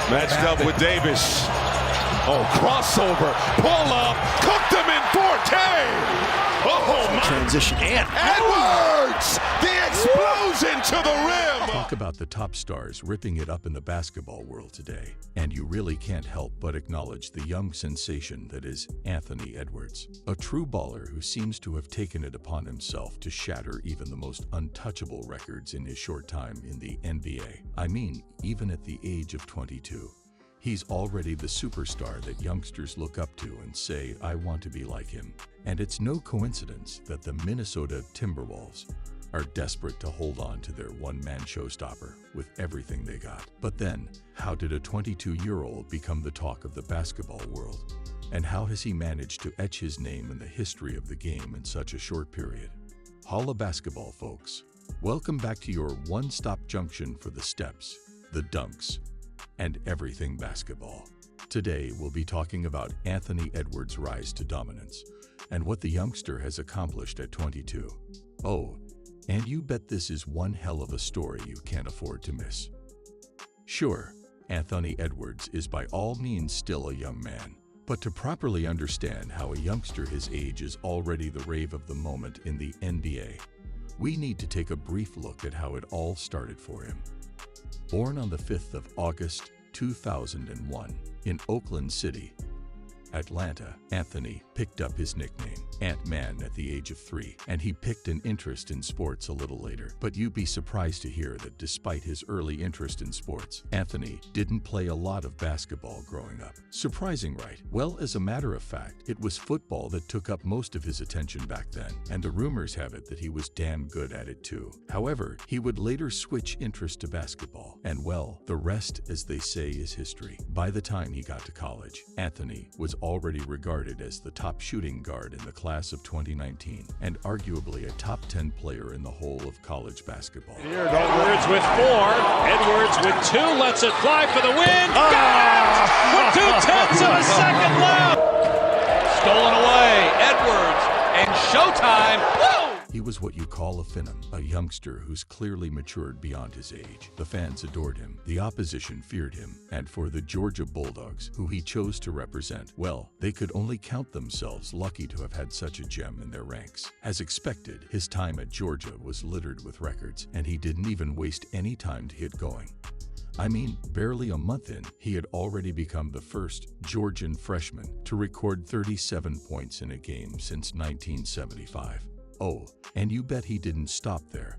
Matched up with Davis. Oh, crossover, pull up, cooked him in 4K. Oh, my. Transition and Edwards, the explosion to the rim. Talk about the top stars ripping it up in the basketball world today. And you really can't help but acknowledge the young sensation that is Anthony Edwards. A true baller who seems to have taken it upon himself to shatter even the most untouchable records in his short time in the NBA. I mean, even at the age of 22. He's already the superstar that youngsters look up to and say, I want to be like him. And it's no coincidence that the Minnesota Timberwolves are desperate to hold on to their one-man showstopper with everything they got. But then, how did a 22-year-old become the talk of the basketball world? And how has he managed to etch his name in the history of the game in such a short period? Holla basketball, folks. Welcome back to your one-stop junction for the steps, the dunks, and everything basketball. Today, we'll be talking about Anthony Edwards' rise to dominance and what the youngster has accomplished at 22. Oh, and you bet this is one hell of a story you can't afford to miss. Sure, Anthony Edwards is by all means still a young man, but to properly understand how a youngster his age is already the rave of the moment in the NBA, we need to take a brief look at how it all started for him. Born on the 5th of August, 2001, in Oakland City, Atlanta, Anthony picked up his nickname, Ant-Man, at the age of 3, and he picked an interest in sports a little later. But you'd be surprised to hear that despite his early interest in sports, Anthony didn't play a lot of basketball growing up. Surprising, right? Well, as a matter of fact, it was football that took up most of his attention back then, and the rumors have it that he was damn good at it too. However, he would later switch interest to basketball, and well, the rest, as they say, is history. By the time he got to college, Anthony was already regarded as the top shooting guard in the class of 2019 and arguably a top 10 player in the whole of college basketball. Here, Edwards with 4. Edwards with 2. Lets it fly for the win. Got it! With 2/10 of a second left. Stolen away. Edwards and showtime. Woo! He was what you call a phenom, a youngster who's clearly matured beyond his age. The fans adored him, the opposition feared him, and for the Georgia Bulldogs, who he chose to represent, well, they could only count themselves lucky to have had such a gem in their ranks. As expected, his time at Georgia was littered with records, and he didn't even waste any time to get going. I mean, barely a month in, he had already become the first Georgian freshman to record 37 points in a game since 1975. Oh, and you bet he didn't stop there,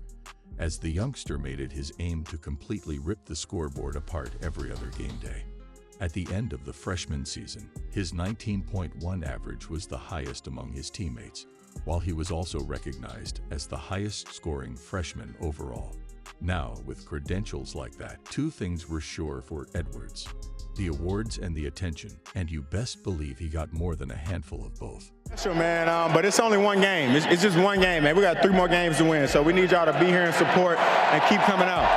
as the youngster made it his aim to completely rip the scoreboard apart every other game day. At the end of the freshman season, his 19.1 average was the highest among his teammates, while he was also recognized as the highest-scoring freshman overall. Now, with credentials like that, two things were sure for Edwards: the awards and the attention, and you best believe he got more than a handful of both. Sure, man, but it's only one game. It's just one game, man. We got 3 more games to win, so we need y'all to be here and support and keep coming out.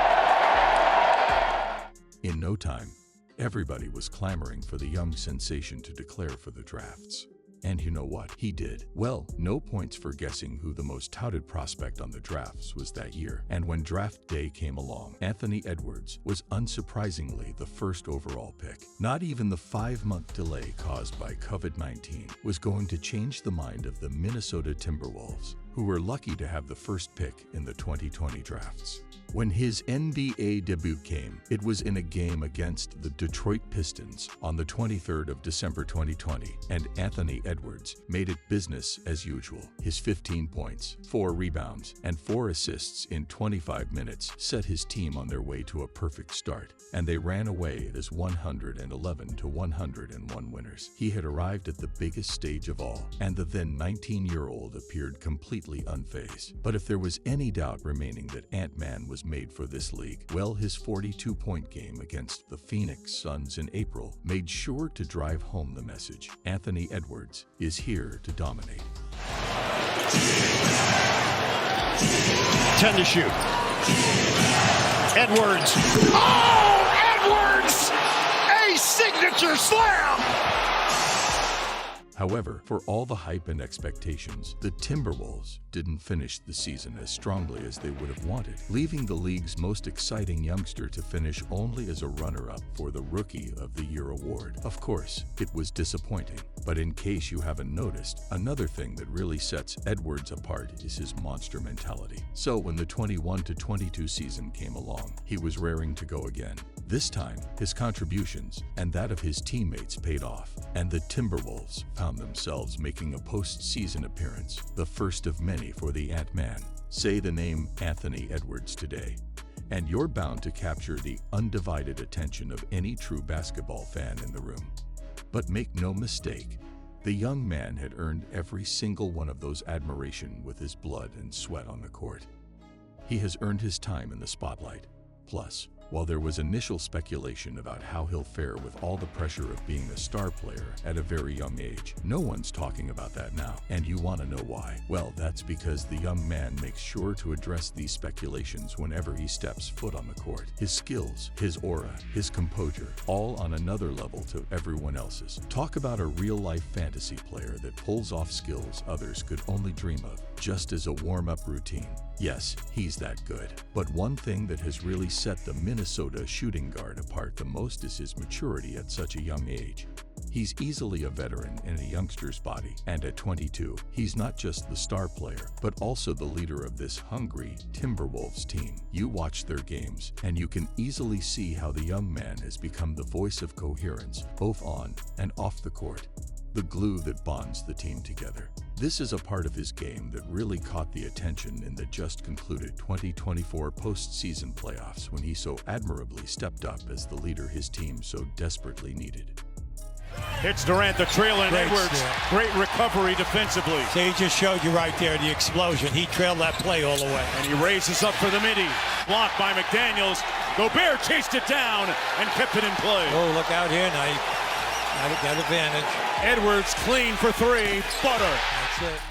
In no time, everybody was clamoring for the young sensation to declare for the drafts. And you know what he did? Well, no points for guessing who the most touted prospect on the drafts was that year. And when draft day came along, Anthony Edwards was unsurprisingly the first overall pick. Not even the 5-month delay caused by COVID-19 was going to change the mind of the Minnesota Timberwolves, who were lucky to have the first pick in the 2020 drafts. When his NBA debut came, it was in a game against the Detroit Pistons on the 23rd of December 2020, and Anthony Edwards made it business as usual. His 15 points, 4 rebounds, and 4 assists in 25 minutes set his team on their way to a perfect start, and they ran away as 111-101 winners. He had arrived at the biggest stage of all, and the then 19-year-old appeared completely unfazed. But if there was any doubt remaining that Ant-Man was made for this league, well, his 42-point game against the Phoenix Suns in April made sure to drive home the message: Anthony Edwards is here to dominate. 10 to shoot. Edwards. Oh, Edwards! A signature slam! However, for all the hype and expectations, the Timberwolves didn't finish the season as strongly as they would have wanted, leaving the league's most exciting youngster to finish only as a runner-up for the Rookie of the Year award. Of course, it was disappointing, but in case you haven't noticed, another thing that really sets Edwards apart is his monster mentality. So when the 21-22 season came along, he was raring to go again. This time, his contributions and that of his teammates paid off, and the Timberwolves found themselves making a postseason appearance, the first of many for the Ant-Man. Say the name Anthony Edwards today, and you're bound to capture the undivided attention of any true basketball fan in the room. But make no mistake, the young man had earned every single one of those admiration with his blood and sweat on the court. He has earned his time in the spotlight. Plus, while there was initial speculation about how he'll fare with all the pressure of being a star player at a very young age, no one's talking about that now. And you want to know why? Well, that's because the young man makes sure to address these speculations whenever he steps foot on the court. His skills, his aura, his composure, all on another level to everyone else's. Talk about a real-life fantasy player that pulls off skills others could only dream of, just as a warm-up routine. Yes, he's that good. But one thing that has really set the Minnesota shooting guard apart the most is his maturity at such a young age. He's easily a veteran in a youngster's body, and at 22, he's not just the star player, but also the leader of this hungry Timberwolves team. You watch their games, and you can easily see how the young man has become the voice of coherence, both on and off the court, the glue that bonds the team together. This is a part of his game that really caught the attention in the just concluded 2024 postseason playoffs when he so admirably stepped up as the leader his team so desperately needed. Hits Durant, the trail in Great Edwards. steal. Great recovery defensively. See, he just showed you right there the explosion. He trailed that play all the way. And he raises up for the midi. Blocked by McDaniels. Gobert chased it down and kept it in play. Oh, look out here now. Got advantage. Edwards clean for three. Butter. That's it.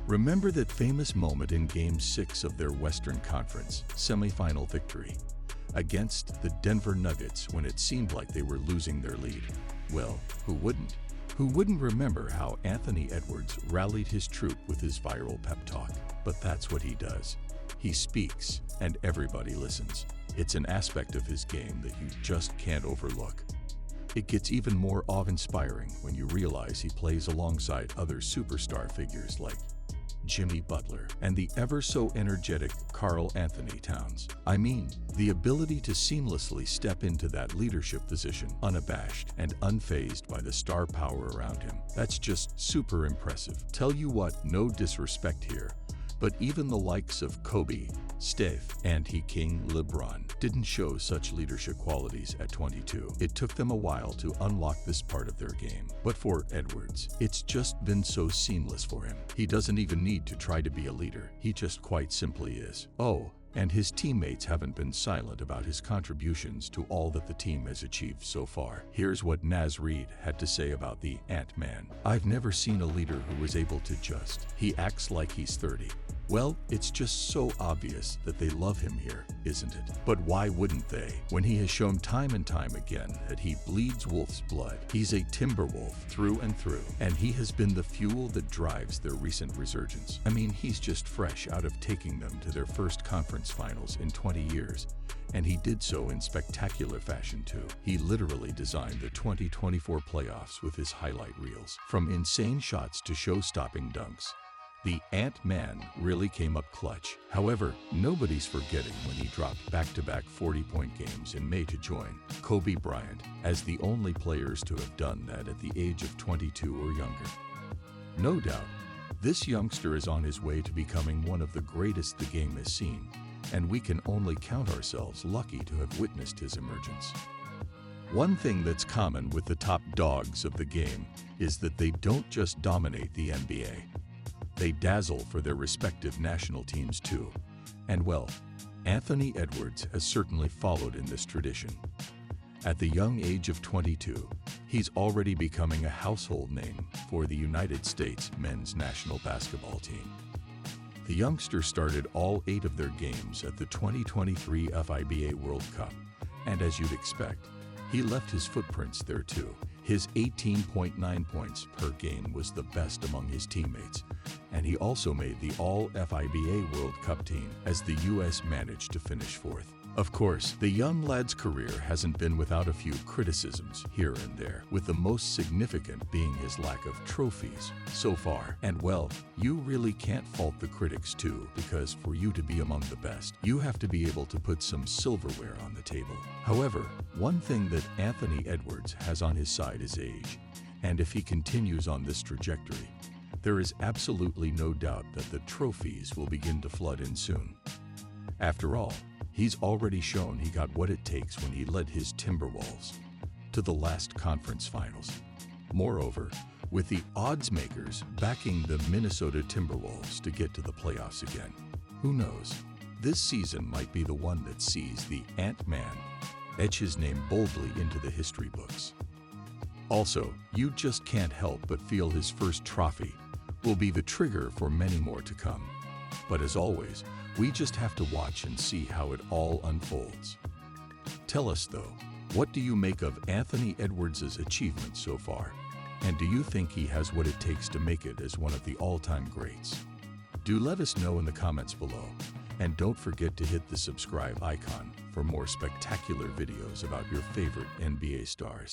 Remember that famous moment in Game 6 of their Western Conference semifinal victory against the Denver Nuggets when it seemed like they were losing their lead? Well, who wouldn't? Who wouldn't remember how Anthony Edwards rallied his troop with his viral pep talk? But that's what he does. He speaks, and everybody listens. It's an aspect of his game that you just can't overlook. It gets even more awe-inspiring when you realize he plays alongside other superstar figures like Jimmy Butler and the ever-so-energetic Karl Anthony Towns. I mean, the ability to seamlessly step into that leadership position, unabashed and unfazed by the star power around him. That's just super impressive. Tell you what, no disrespect here, but even the likes of Kobe, Steph, and King LeBron didn't show such leadership qualities at 22. It took them a while to unlock this part of their game. But for Edwards, it's just been so seamless for him. He doesn't even need to try to be a leader. He just quite simply is. Oh, and his teammates haven't been silent about his contributions to all that the team has achieved so far. Here's what Naz Reid had to say about the Ant-Man. "I've never seen a leader who was able to he acts like he's 30. Well, it's just so obvious that they love him here, isn't it? But why wouldn't they, when he has shown time and time again that he bleeds wolf's blood? He's a Timberwolf through and through, and he has been the fuel that drives their recent resurgence. I mean, he's just fresh out of taking them to their first conference finals in 20 years, and he did so in spectacular fashion too. He literally designed the 2024 playoffs with his highlight reels. From insane shots to show-stopping dunks, the Ant-Man really came up clutch. However, nobody's forgetting when he dropped back-to-back 40-point games in May to join Kobe Bryant as the only players to have done that at the age of 22 or younger. No doubt, this youngster is on his way to becoming one of the greatest the game has seen, and we can only count ourselves lucky to have witnessed his emergence. One thing that's common with the top dogs of the game is that they don't just dominate the NBA. They dazzle for their respective national teams too. And well, Anthony Edwards has certainly followed in this tradition. At the young age of 22, he's already becoming a household name for the United States men's national basketball team. The youngster started all 8 of their games at the 2023 FIBA World Cup, and as you'd expect, he left his footprints there too. His 18.9 points per game was the best among his teammates, and he also made the All-FIBA World Cup team as the U.S. managed to finish fourth. Of course, the young lad's career hasn't been without a few criticisms here and there, with the most significant being his lack of trophies so far. And well, you really can't fault the critics too, because for you to be among the best, you have to be able to put some silverware on the table. However, one thing that Anthony Edwards has on his side is age, and if he continues on this trajectory, there is absolutely no doubt that the trophies will begin to flood in soon. After all, he's already shown he got what it takes when he led his Timberwolves to the last conference finals. Moreover, with the odds makers backing the Minnesota Timberwolves to get to the playoffs again, who knows? This season might be the one that sees the Ant-Man etch his name boldly into the history books. Also, you just can't help but feel his first trophy will be the trigger for many more to come. But as always, we just have to watch and see how it all unfolds. Tell us though, what do you make of Anthony Edwards' achievements so far? And do you think he has what it takes to make it as one of the all-time greats? Do let us know in the comments below. And don't forget to hit the subscribe icon for more spectacular videos about your favorite NBA stars.